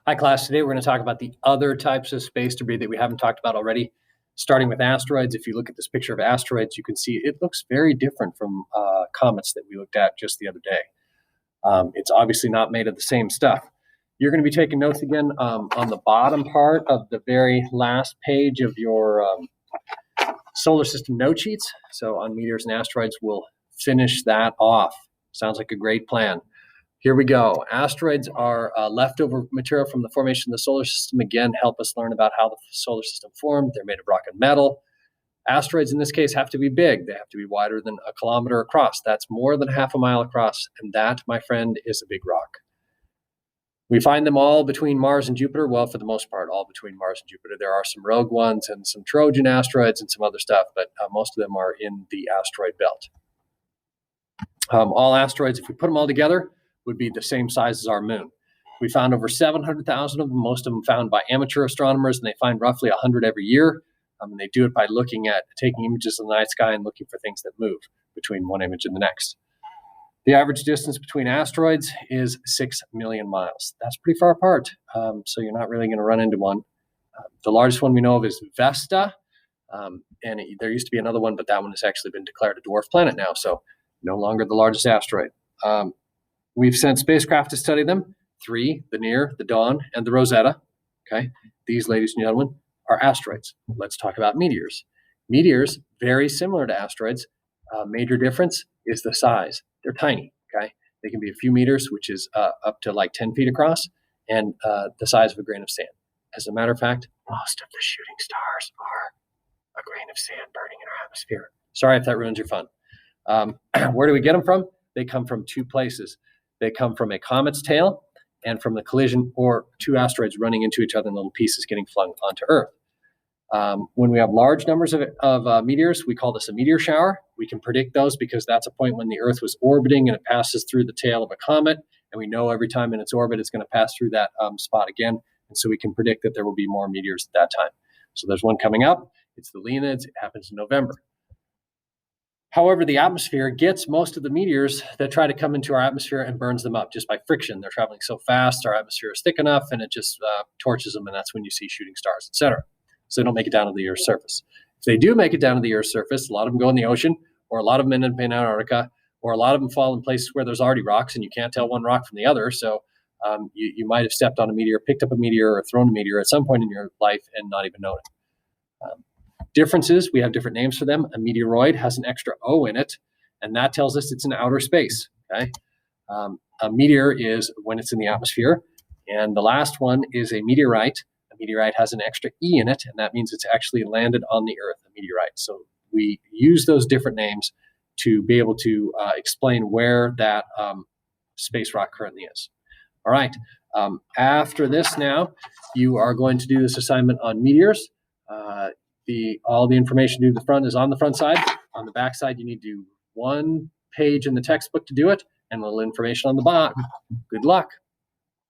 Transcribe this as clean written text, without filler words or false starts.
Hi, class. Today we're going to talk about the other types of space debris that we haven't talked about already, starting with asteroids. If you look at this picture of asteroids, you can see it looks very different from comets that we looked at just the other day. It's obviously not made of the same stuff. You're going to be taking notes again on the bottom part of the very last page of your solar system note sheets. So on meteors and asteroids, we'll finish that off. Sounds like a great plan. Here we go. Asteroids are leftover material from the formation of the solar system. Again, help us learn about how the solar system formed. They're made of rock and metal. Asteroids in this case have to be big. They have to be wider than a kilometer across. That's more than half a mile across. And that, my friend, is a big rock. We find them all between Mars and Jupiter. Well, for the most part, all between Mars and Jupiter. There are some rogue ones and some Trojan asteroids and some other stuff, but most of them are in the asteroid belt. All asteroids, if we put them all together, would be the same size as our moon. We found over 700,000 of them, most of them found by amateur astronomers, and they find roughly 100 every year. And they do it by looking at taking images of the night sky and looking for things that move between one image and the next. The average distance between asteroids is 6 million miles. That's pretty far apart, so you're not really going to run into one. The largest one we know of is Vesta, there used to be another one, but that one has actually been declared a dwarf planet now, so no longer the largest asteroid. We've sent spacecraft to study them, 3, the Near, the Dawn, and the Rosetta. Okay, these, ladies and gentlemen, are asteroids. Let's talk about meteors. Meteors, very similar to asteroids. Major difference is the size. They're tiny, okay? They can be a few meters, which is up to like 10 feet across, and the size of a grain of sand. As a matter of fact, most of the shooting stars are a grain of sand burning in our atmosphere. Sorry if that ruins your fun. Where do we get them from? They come from 2 places. They come from a comet's tail and from the collision or 2 asteroids running into each other in little pieces getting flung onto Earth. When we have large numbers of meteors, we call this a meteor shower. We can predict those because that's a point when the Earth was orbiting and it passes through the tail of a comet. And we know every time in its orbit it's going to pass through that spot again. And so we can predict that there will be more meteors at that time. So there's one coming up. It's the Leonids. It happens in November. However, the atmosphere gets most of the meteors that try to come into our atmosphere and burns them up just by friction. They're traveling so fast, our atmosphere is thick enough, and it just torches them, and that's when you see shooting stars, etc. So they don't make it down to the Earth's surface. If they do make it down to the Earth's surface, a lot of them go in the ocean, or a lot of them end up in Antarctica, or a lot of them fall in places where there's already rocks, and you can't tell one rock from the other. So you might have stepped on a meteor, picked up a meteor, or thrown a meteor at some point in your life and not even known it. Differences, we have different names for them. A meteoroid has an extra O in it, and that tells us it's in outer space. Okay, a meteor is when it's in the atmosphere, and the last one is a meteorite. A meteorite has an extra E in it, and that means it's actually landed on the Earth, a meteorite. So we use those different names to be able to explain where that space rock currently is. All right, after this now, you are going to do this assignment on meteors. All the information to the front is on the front side. On the back side, you need to do 1 page in the textbook to do it, and a little information on the bottom. Good luck.